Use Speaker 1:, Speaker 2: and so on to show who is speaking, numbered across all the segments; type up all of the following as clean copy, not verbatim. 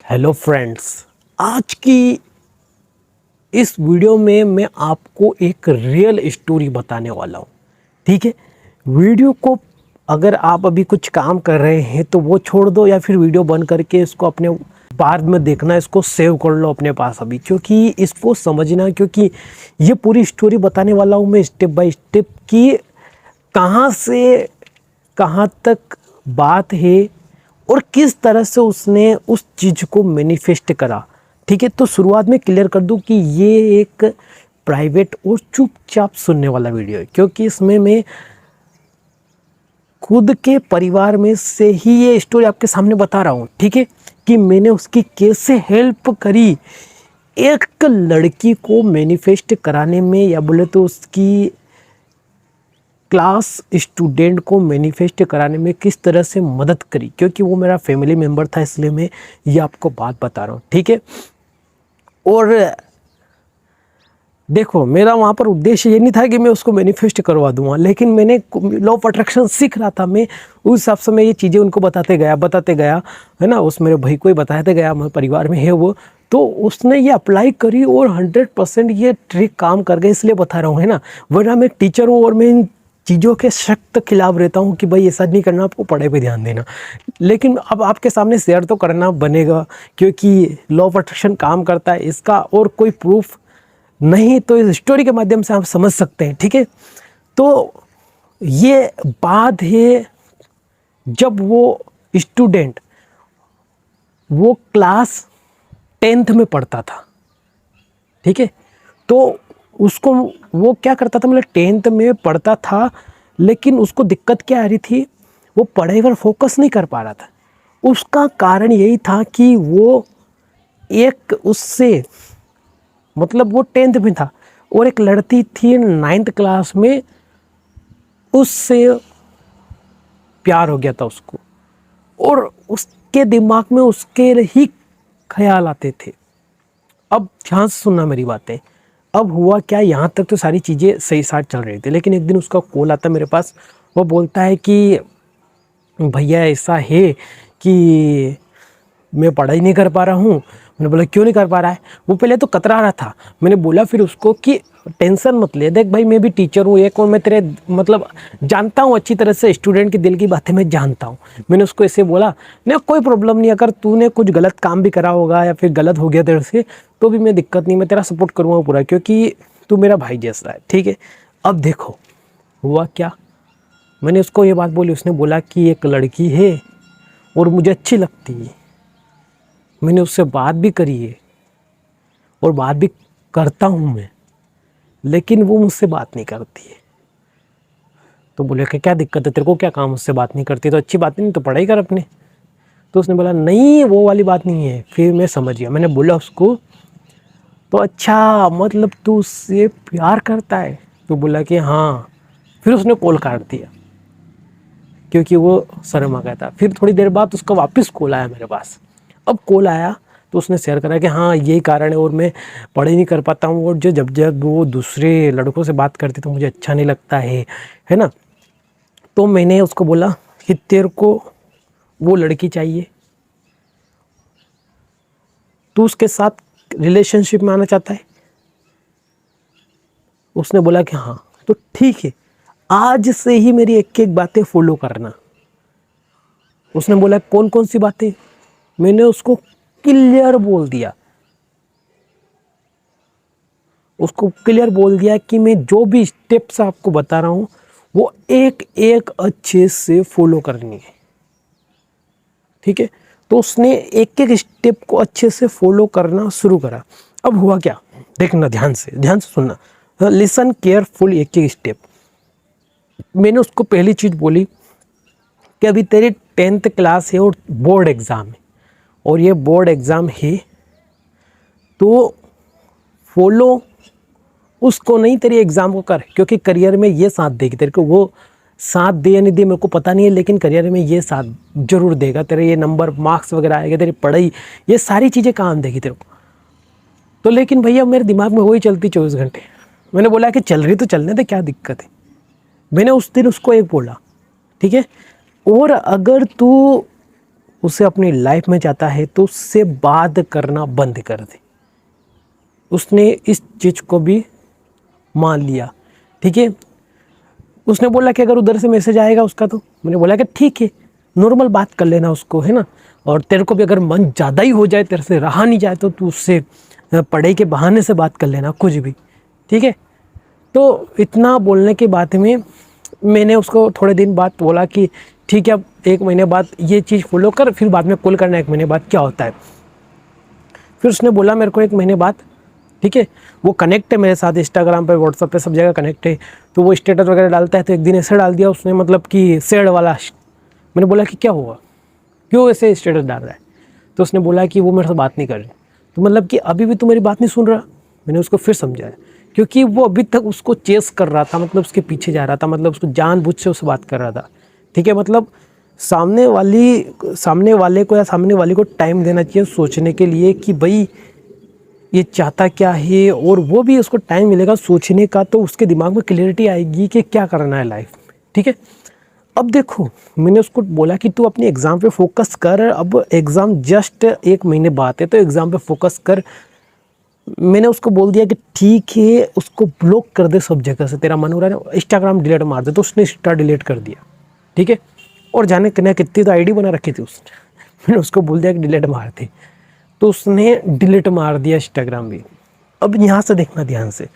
Speaker 1: Hello friends, आज की इस वीडियो में मैं आपको एक रियल स्टोरी बताने वाला हूँ। ठीक है, वीडियो को अगर आप अभी कुछ काम कर रहे हैं तो वो छोड़ दो, या फिर वीडियो बंद करके इसको अपने बाद में देखना, इसको सेव कर लो अपने पास अभी, क्योंकि इसको समझना, क्योंकि ये पूरी स्टोरी बताने वाला हूँ मैं स्टेप बाय स्टेप कि कहाँ से कहाँ तक बात है और किस तरह से उसने उस चीज़ को मैनिफेस्ट करा। ठीक है, तो शुरुआत में क्लियर कर दूं कि ये एक प्राइवेट और चुपचाप सुनने वाला वीडियो है, क्योंकि इसमें मैं खुद के परिवार में से ही ये स्टोरी आपके सामने बता रहा हूँ। ठीक है, कि मैंने उसकी कैसे हेल्प करी एक लड़की को मैनिफेस्ट कराने में, या बोले तो उसकी क्लास स्टूडेंट को मैनिफेस्ट कराने में किस तरह से मदद करी, क्योंकि वो मेरा फैमिली मेम्बर था, इसलिए मैं ये आपको बात बता रहा हूँ। ठीक है, और देखो, मेरा वहाँ पर उद्देश्य ये नहीं था कि मैं उसको मैनिफेस्ट करवा दूंगा, लेकिन मैंने लॉ ऑफ अट्रैक्शन सीख रहा था। मैं उस हिसाब से मैं ये चीज़ें उनको बताते गया, है ना। उस मेरे भाई को ही बताते गया, मेरे परिवार में है वो, तो उसने ये अप्लाई करी और 100% ये ट्रिक काम कर गई, इसलिए बता रहा हूँ, है ना। वरना मैं टीचर हूँ और मैं इन चीज़ों के सख्त खिलाफ रहता हूँ कि भाई ऐसा नहीं करना, आपको पढ़ाई पे ध्यान देना। लेकिन अब आपके सामने शेयर तो करना बनेगा, क्योंकि लॉ ऑफ अट्रैक्शन काम करता है, इसका और कोई प्रूफ नहीं तो इस स्टोरी के माध्यम से आप समझ सकते हैं। ठीक है, तो ये बात है जब वो स्टूडेंट वो क्लास 10th में पढ़ता था। ठीक है, तो उसको वो क्या करता था, मतलब 10th में पढ़ता था, लेकिन उसको दिक्कत क्या आ रही थी, वो पढ़ाई पर फोकस नहीं कर पा रहा था। उसका कारण यही था कि वो एक उससे, मतलब वो 10th में था और एक लड़की थी 9th क्लास में, उससे प्यार हो गया था उसको, और उसके दिमाग में उसके ही ख्याल आते थे। अब ध्यान से सुनना मेरी बातें। अब हुआ क्या, यहाँ तक तो सारी चीज़ें सही साथ चल रही थी, लेकिन एक दिन उसका कॉल आता मेरे पास। वो बोलता है कि भैया ऐसा है कि मैं पढ़ाई नहीं कर पा रहा हूँ। मैंने बोला क्यों नहीं कर पा रहा है? वो पहले तो कतरा रहा था। मैंने बोला फिर उसको कि टेंशन मत ले, देख भाई मैं भी टीचर हूँ एक, और मैं तेरे मतलब जानता हूँ अच्छी तरह से, स्टूडेंट की दिल की बातें मैं जानता हूँ। मैंने उसको ऐसे बोला, नहीं कोई प्रॉब्लम नहीं, अगर तूने कुछ गलत काम भी करा होगा या फिर गलत हो गया तेरे से तो भी मैं दिक्कत नहीं, मैं तेरा सपोर्ट करूँगा पूरा, क्योंकि तू मेरा भाई जैसा है। ठीक है, अब देखो हुआ क्या, मैंने उसको ये बात बोली, उसने बोला कि एक लड़की है और मुझे अच्छी लगती है, मैंने उससे बात भी करी है और बात भी करता हूँ मैं, लेकिन वो मुझसे बात नहीं करती है। तो बोले कि क्या दिक्कत है तेरे को, क्या काम मुझसे बात नहीं करती? तो अच्छी बात नहीं तो पढ़ाई कर अपने। तो उसने बोला नहीं वो वाली बात नहीं है। फिर मैं समझ गया, मैंने बोला उसको तो अच्छा मतलब तू उससे प्यार करता है? तो बोला कि हाँ। फिर उसने कॉल काट दिया क्योंकि वो शर्म आ गया था। फिर थोड़ी देर बाद उसका वापस कॉल आया मेरे पास। अब कॉल आया तो उसने शेयर करा कि हाँ यही कारण है और मैं पढ़ाई नहीं कर पाता हूँ, और जो जब जब वो दूसरे लड़कों से बात करती तो मुझे अच्छा नहीं लगता है ना। तो मैंने उसको बोला कि तेरे को वो लड़की चाहिए, तू उसके साथ रिलेशनशिप में आना चाहता है? उसने बोला कि हाँ। तो ठीक है, आज से ही मेरी एक एक बातें फॉलो करना। उसने बोला कौन कौन सी बातें? मैंने उसको क्लियर बोल दिया, उसको क्लियर बोल दिया कि मैं जो भी स्टेप्स आपको बता रहा हूँ वो एक एक अच्छे से फॉलो करनी है। ठीक है, तो उसने एक एक स्टेप को अच्छे से फॉलो करना शुरू करा। अब हुआ क्या, देखना ध्यान से सुनना, लिसन केयरफुल एक एक स्टेप। मैंने उसको पहली चीज़ बोली कि अभी तेरी 10th क्लास है और बोर्ड एग्ज़ाम है, और ये बोर्ड एग्ज़ाम है तो फॉलो उसको नहीं, तेरी एग्ज़ाम को कर, क्योंकि करियर में ये साथ देगी तेरे को। वो साथ दे या नहीं दे मेरे को पता नहीं है, लेकिन करियर में ये साथ जरूर देगा तेरे। ये नंबर मार्क्स वगैरह आएगा, तेरी पढ़ाई, ये सारी चीज़ें काम देगी तेरे को। तो लेकिन भैया मेरे दिमाग में वही चलती 24 घंटे। मैंने बोला कि चल रही तो चलने दे, क्या दिक्कत है। मैंने उस दिन उसको एक बोला, ठीक है, और अगर तू उसे अपनी लाइफ में चाहता है तो उससे बात करना बंद कर दे। उसने इस चीज़ को भी मान लिया, ठीक है। उसने बोला कि अगर उधर से मैसेज आएगा उसका, तो मैंने बोला कि ठीक है, नॉर्मल बात कर लेना उसको, है ना। और तेरे को भी अगर मन ज़्यादा ही हो जाए, तेरे से रहा नहीं जाए, तो तू उससे पढ़ाई के बहाने से बात कर लेना, कुछ भी, ठीक है। तो इतना बोलने के बाद में मैंने उसको थोड़े दिन बाद बोला कि ठीक है, अब 1 महीने बाद ये चीज़ फॉलो कर, फिर बाद में कॉल करना 1 महीने बाद क्या होता है। फिर उसने बोला मेरे को 1 महीने बाद, ठीक है। वो कनेक्ट है मेरे साथ, इंस्टाग्राम पे, व्हाट्सएप पे, सब जगह कनेक्ट है। तो वो स्टेटस वगैरह डालता है। तो एक दिन ऐसे डाल दिया उसने, मतलब कि सैड वाला। मैंने बोला कि क्या हुआ, क्यों ऐसे स्टेटस डाल रहा है। तो उसने बोला कि वो मेरे से बात नहीं कर रही। तो मतलब कि अभी भी तू मेरी बात नहीं सुन रहा। मैंने उसको फिर समझाया, क्योंकि वो अभी तक उसको चेस कर रहा था, मतलब उसके पीछे जा रहा था, मतलब उसको जानबूझ से उससे बात कर रहा था, ठीक है। मतलब सामने वाले को या सामने वाली को टाइम देना चाहिए सोचने के लिए कि भाई ये चाहता क्या है, और वो भी उसको टाइम मिलेगा सोचने का, तो उसके दिमाग में क्लियरिटी आएगी कि क्या करना है लाइफ में, ठीक है। अब देखो, मैंने उसको बोला कि तू अपने एग्ज़ाम पे फोकस कर, अब एग्ज़ाम जस्ट 1 महीने बाद है, तो एग्ज़ाम पे फोकस कर। मैंने उसको बोल दिया कि ठीक है, उसको ब्लॉक कर दे सब जगह से, तेरा मन हो रहा है इंस्टाग्राम डिलीट मार दे। तो उसने इंस्टा डिलीट कर दिया, ठीक है। और जाने कितनी तो आईडी बना रखी थी उसने। मैंने उसको बोल दिया कि डिलीट मार दे, तो उसने डिलीट मार दिया इंस्टाग्राम भी। अब यहाँ से देखना ध्यान से,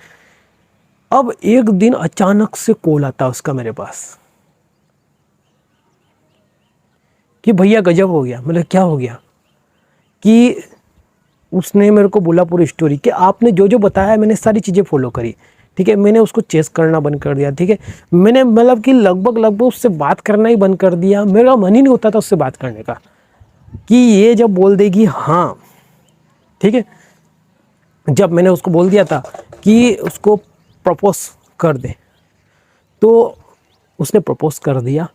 Speaker 1: अब एक दिन अचानक से कॉल आता उसका मेरे पास कि भैया गजब हो गया। मतलब क्या हो गया, कि उसने मेरे को बोला पूरी स्टोरी कि आपने जो जो बताया मैंने सारी चीज़ें फॉलो करी, ठीक है। मैंने उसको चेस करना बंद कर दिया, ठीक है। मैंने मतलब कि लगभग उससे बात करना ही बंद कर दिया। मेरा मन ही नहीं होता था उससे बात करने का, कि ये जब बोल देगी हाँ, ठीक है। जब मैंने उसको बोल दिया था कि उसको प्रपोज कर दे, तो उसने प्रपोज कर दिया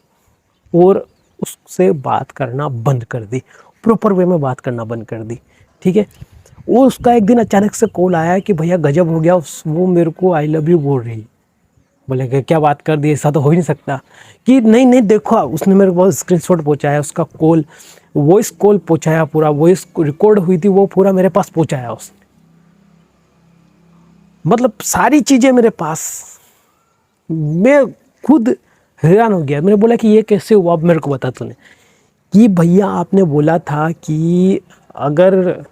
Speaker 1: और उससे बात करना बंद कर दी, प्रॉपर वे में बात करना बंद कर दी, ठीक है। वो उसका एक दिन अचानक से कॉल आया कि भैया गजब हो गया, वो मेरे को आई लव यू बोल रही। बोले कि क्या बात कर दी, ऐसा तो हो ही नहीं सकता। कि नहीं नहीं देखो, उसने मेरे को स्क्रीनशॉट पहुंचाया, उसका कॉल, वॉइस कॉल पहुंचाया, पूरा वॉइस रिकॉर्ड हुई थी वो पूरा मेरे पास पहुंचाया उसने। मतलब सारी चीज़ें मेरे पास। मैं खुद हैरान हो गया। मैंने बोला कि ये कैसे हुआ, अब मेरे को बता तूने। कि भैया आपने बोला था कि अगर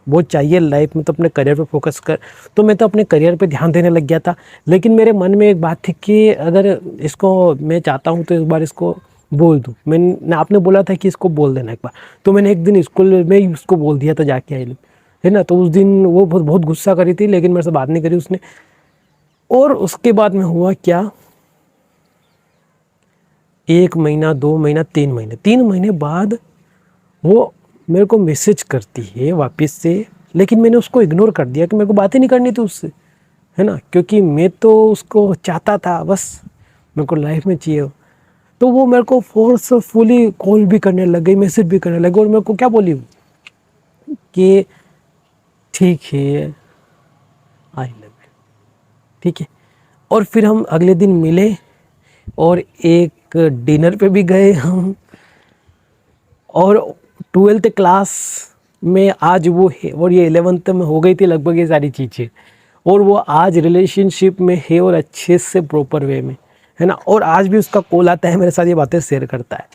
Speaker 1: वो चाहिए लाइफ में तो अपने करियर पे फोकस कर, तो मैं तो अपने करियर पे ध्यान देने लग गया था। लेकिन मेरे मन में एक बात थी कि अगर इसको मैं चाहता हूँ तो एक बार इसको बोल दूँ। मैंने, आपने बोला था कि इसको बोल देना एक बार, तो मैंने एक दिन स्कूल में ही उसको बोल दिया था जाके, आई लव, है ना। तो उस दिन वो बहुत गुस्सा करी थी, लेकिन मेरे से बात नहीं करी उसने। और उसके बाद में हुआ क्या, 1 महीना, 2 महीना, 3 महीने, 3 महीने बाद वो मेरे को मैसेज करती है वापस से। लेकिन मैंने उसको इग्नोर कर दिया कि मेरे को बातें नहीं करनी थी उससे, है ना। क्योंकि मैं तो उसको चाहता था, बस मेरे को लाइफ में चाहिए। तो वो मेरे को फोर्सफुली कॉल भी करने लग गई, मैसेज भी करने लग गई। और मेरे को क्या बोली कि ठीक है, आई लव यू, ठीक है। और फिर हम अगले दिन मिले और एक डिनर पे भी गए हम। और 12th क्लास में आज वो है, और ये 11th में हो गई थी लगभग ये सारी चीज़ें। और वो आज रिलेशनशिप में है और अच्छे से प्रॉपर वे में, है ना। और आज भी उसका कॉल आता है, मेरे साथ ये बातें शेयर करता है।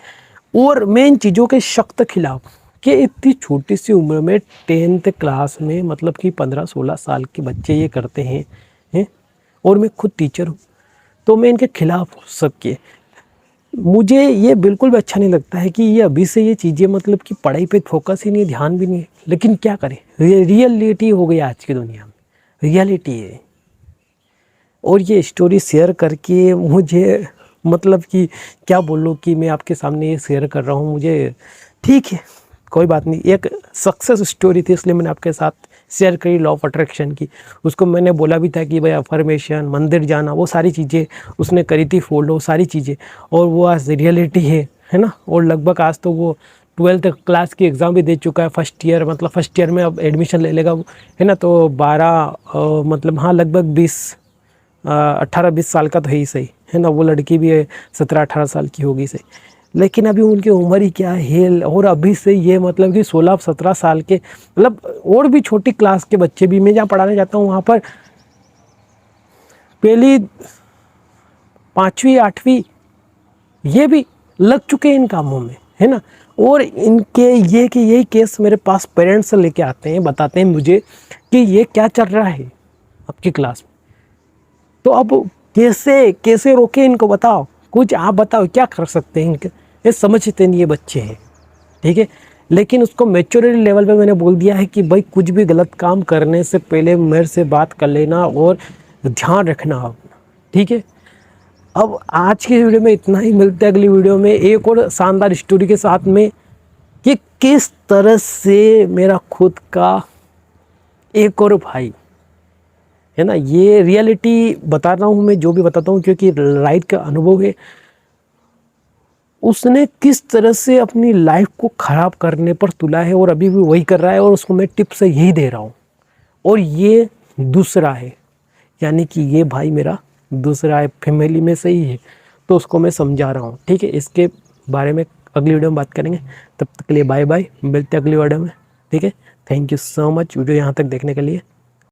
Speaker 1: और मैं इन चीज़ों के सख्त खिलाफ कि इतनी छोटी सी उम्र में 10th क्लास में, मतलब कि 15-16 साल के बच्चे ये करते हैं। और मैं खुद टीचर हूँ, तो मैं इनके खिलाफ हूँ सबके। मुझे ये बिल्कुल भी अच्छा नहीं लगता है कि ये अभी से ये चीज़ें, मतलब कि पढ़ाई पे फोकस ही नहीं, ध्यान भी नहीं है। लेकिन क्या करें, रियलिटी हो गई आज की दुनिया में, रियलिटी है। और ये स्टोरी शेयर करके मुझे, मतलब कि क्या बोलूँ, कि मैं आपके सामने ये शेयर कर रहा हूँ, मुझे ठीक है, कोई बात नहीं। एक सक्सेस स्टोरी थी, इसलिए मैंने आपके साथ शेयर करी, लॉ ऑफ अट्रैक्शन की। उसको मैंने बोला भी था कि भाई अफर्मेशन, मंदिर जाना, वो सारी चीज़ें उसने करी थी फॉलो, सारी चीज़ें। और वो आज रियलिटी है ना। और लगभग आज तो वो 12th क्लास की एग्ज़ाम भी दे चुका है, फर्स्ट ईयर, मतलब फर्स्ट ईयर में अब एडमिशन ले लेगा वो, है ना। तो 12 मतलब हाँ लगभग 18-20 साल का तो है ही सही, है ना। वो लड़की भी 17-18 साल की होगी सही। लेकिन अभी उनकी उम्र ही क्या है, और अभी से ये मतलब कि 16-17 साल के, मतलब और भी छोटी क्लास के बच्चे भी, मैं जहाँ पढ़ाने जाता हूँ वहाँ पर पहली 5वीं 8वीं ये भी लग चुके हैं इन कामों में, है ना। और इनके ये कि यही केस मेरे पास पेरेंट्स लेके आते हैं, बताते हैं मुझे कि ये क्या चल रहा है आपकी क्लास में। तो अब कैसे कैसे रोके इनको, बताओ कुछ, आप बताओ क्या कर सकते हैं इनके, ये समझते नहीं, ये बच्चे हैं, ठीक है। लेकिन उसको मैच्योरिटी लेवल पे मैंने बोल दिया है कि भाई कुछ भी गलत काम करने से पहले मेरे से बात कर लेना और ध्यान रखना अपना, ठीक है। अब आज की वीडियो में इतना ही, मिलते हैं अगली वीडियो में एक और शानदार स्टोरी के साथ में, कि किस तरह से मेरा खुद का एक और भाई, है ना, ये रियलिटी बता रहा हूँ मैं, जो भी बताता हूँ क्योंकि लाइफ का अनुभव है, उसने किस तरह से अपनी लाइफ को ख़राब करने पर तुला है और अभी भी वही कर रहा है, और उसको मैं टिप्स यही दे रहा हूँ। और ये दूसरा है, यानी कि ये भाई मेरा दूसरा है, फैमिली में से ही है, तो उसको मैं समझा रहा हूँ, ठीक है। इसके बारे में अगली वीडियो में बात करेंगे, तब तक के लिए बाय बाय, मिलते हैं अगली वीडियो में, ठीक है। Thank you so much video यहाँ तक देखने के लिए।